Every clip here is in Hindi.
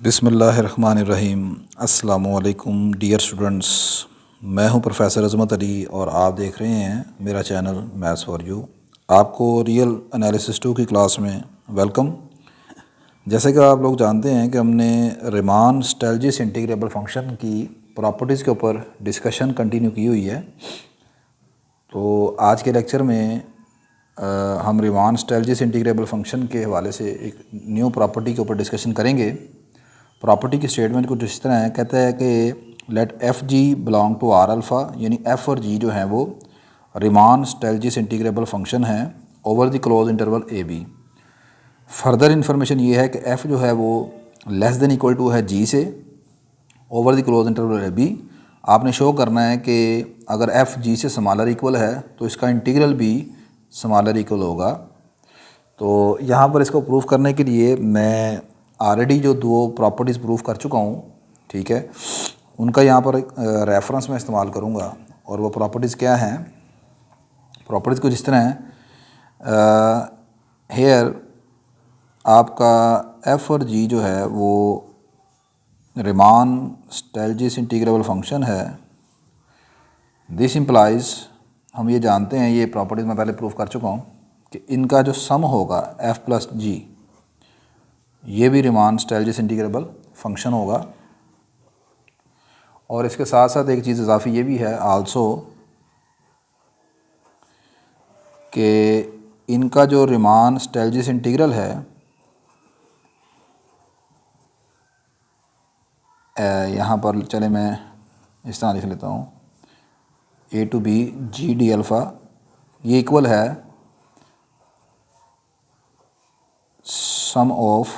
बिस्मिल्लाहिर्रहमानिर्रहीम। अस्सलामुअलैकुम डियर स्टूडेंट्स, मैं हूं प्रोफेसर अज़मत अली और आप देख रहे हैं मेरा चैनल मैथ्स फॉर यू। आपको रियल एनालिसिस 2 की क्लास में वेलकम। जैसे कि आप लोग जानते हैं कि हमने रिमान स्टेलजिस इंटीग्रेबल फंक्शन की प्रॉपर्टीज़ के ऊपर डिस्कशन कंटिन्यू की हुई है। तो आज के लेक्चर में हम रिमान स्टेलजिस इंटीग्रेबल फंक्शन के हवाले से एक न्यू प्रॉपर्टी के ऊपर डिस्कशन करेंगे। प्रॉपर्टी की स्टेटमेंट कुछ इस तरह है, कहता है कि let F G belong to R alpha, यानी एफ़ और जी जो हैं वो रिमान स्टेलजिस इंटीग्रेबल फंक्शन है over the close interval A B. Further information ये है कि एफ़ जो है वो लेस देन इक्वल टू है जी से over the close interval A B. आपने शो करना है कि अगर एफ़ जी से स्मॉलर इक्वल है तो इसका इंटीग्रल भी स्मॉलर इक्वल होगा। तो यहाँ पर इसको प्रूफ करने के लिए मैं ऑलरेडी जो दो प्रॉपर्टीज़ प्रूफ कर चुका हूँ, ठीक है, उनका यहाँ पर रेफरेंस में इस्तेमाल करूँगा। और वो प्रॉपर्टीज़ क्या हैं? प्रॉपर्टीज़ कुछ इस तरह हैं। हेयर आपका एफ़ और जी जो है वो रिमान स्टेलजिस इंटीग्रेबल फंक्शन है। दिस इम्प्लाइज़, हम ये जानते हैं, ये प्रॉपर्टीज़ मैं पहले प्रूफ कर चुका हूँ कि इनका जो सम होगा एफ़ प्लस जी, ये भी रिमान स्टेलजिस इंटीग्रेबल फंक्शन होगा। और इसके साथ साथ एक चीज़ इजाफी ये भी है आल्सो कि इनका जो रिमान स्टेलजिस इंटीग्रल है, यहाँ पर चले मैं इस तरह लिख लेता हूँ, a to b g d alpha, ये इक्वल है सम ऑफ,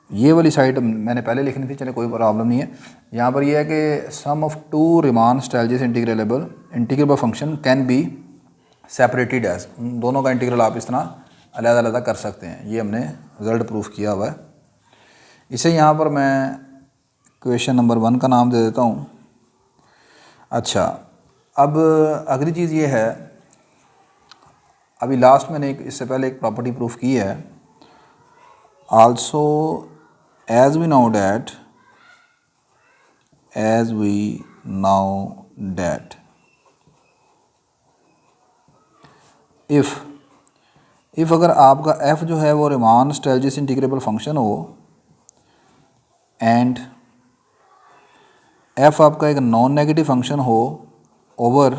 ये वाली साइड मैंने पहले लिखनी थी, चले कोई प्रॉब्लम नहीं है। यहाँ पर यह है कि sum of two Riemann Stieltjes integrable function can be separated as, दोनों का इंटीग्रल आप इस तरह अलग कर सकते हैं। ये हमने रिजल्ट प्रूफ किया हुआ है। इसे यहाँ पर मैं क्वेश्चन नंबर 1 का नाम दे देता हूँ। अच्छा, अब अगली चीज़ ये है, अभी लास्ट मैंने इससे पहले एक प्रॉपर्टी प्रूफ की है, also as we know that if अगर आपका f जो है वो रिमान स्टेलजिस इंटीग्रेबल फंक्शन हो एंड f आपका एक नॉन नेगेटिव फंक्शन हो over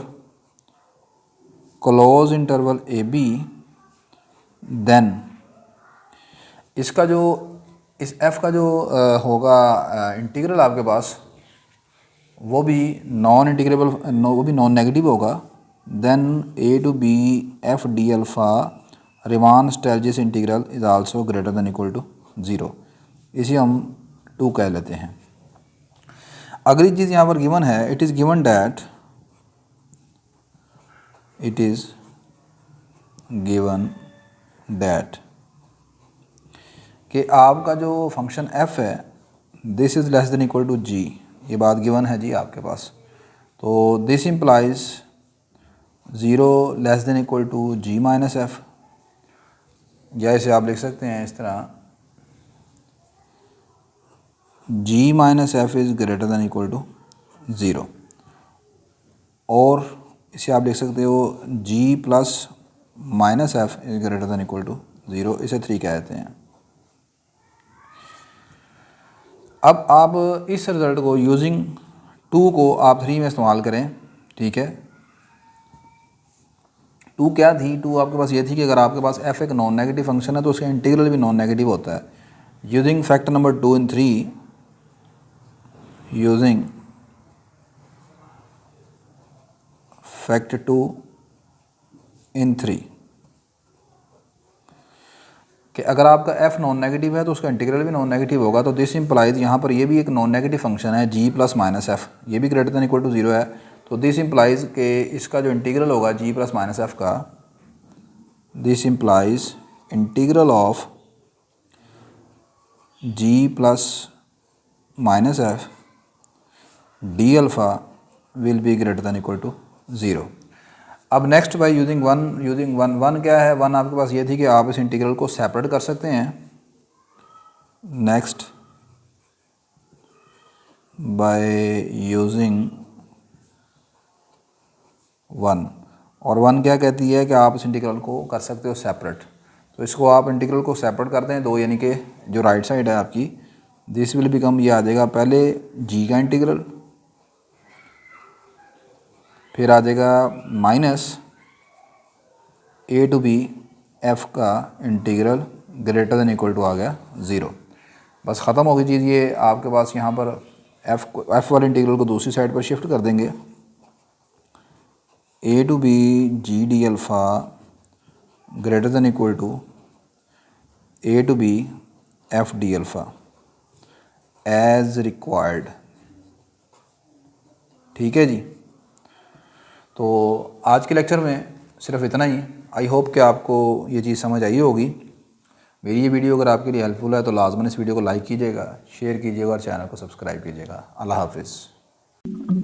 close interval A B, then इसका जो इस f का जो होगा इंटीग्रल आपके पास, वो भी नॉन नेगेटिव होगा। Then a to b f D alpha Riemann Stieltjes integral is also greater than equal to 0। इसे हम 2 कह लेते हैं। अगली चीज़ यहाँ पर गिवन है, इट इज़ गिवन दैट कि आपका जो फंक्शन f है this is less than equal to g, ये बात गिवन है जी आपके पास। तो this implies 0 less than equal to g minus F, या इसे आप लिख सकते हैं इस तरह, g minus F is greater than equal to 0। और इसे आप लिख सकते हो g plus minus F is greater than equal to 0, इसे 3 कहते हैं। अब आप इस रिज़ल्ट को यूजिंग 2 को आप 3 में इस्तेमाल करें, ठीक है। 2 क्या थी? 2 आपके पास ये थी कि अगर आपके पास f एक नॉन नेगेटिव फंक्शन है तो उसका इंटीग्रल भी नॉन नेगेटिव होता है। यूजिंग फैक्ट नंबर 2 इन 3, यूजिंग फैक्ट 2 इन 3, कि अगर आपका f नॉन नेगेटिव है तो उसका इंटीग्रल भी नॉन नेगेटिव होगा। तो दिस इम्प्लाइज, यहाँ पर ये भी एक नॉन नेगेटिव फंक्शन है g प्लस माइनस एफ, ये भी ग्रेटर देन इक्वल टू 0 है। तो दिस इम्प्लाइज के इसका जो इंटीग्रल होगा g प्लस माइनस एफ का, this implies integral of g plus minus F D alpha will be greater than equal to 0। अब नेक्स्ट बाय यूजिंग वन क्या है, वन आपके पास ये थी कि आप इस इंटीग्रल को सेपरेट कर सकते हैं। नेक्स्ट बाय यूजिंग वन, और वन क्या कहती है कि आप इस इंटीग्रल को कर सकते हो सेपरेट। तो इसको आप इंटीग्रल को सेपरेट करते हैं दो, यानी कि जो राइट साइड है आपकी, दिस विल बिकम, ये आ जाएगा पहले जी का इंटीग्रल, फिर आ जाएगा minus a to b f का integral greater than equal to आ गया 0। बस ख़त्म हो गई चीज़। ये आपके पास यहाँ पर एफ़ वाले इंटीग्रल को दूसरी साइड पर शिफ्ट कर देंगे, a to b g d alpha greater than equal to a to b f d alpha as required. ठीक है जी। तो आज के लेक्चर में सिर्फ इतना ही। आई होप कि आपको ये चीज़ समझ आई होगी। मेरी ये वीडियो अगर आपके लिए हेल्पफुल है तो लाजमन इस वीडियो को लाइक कीजिएगा, शेयर कीजिएगा और चैनल को सब्सक्राइब कीजिएगा। अल्लाह हाफिज़।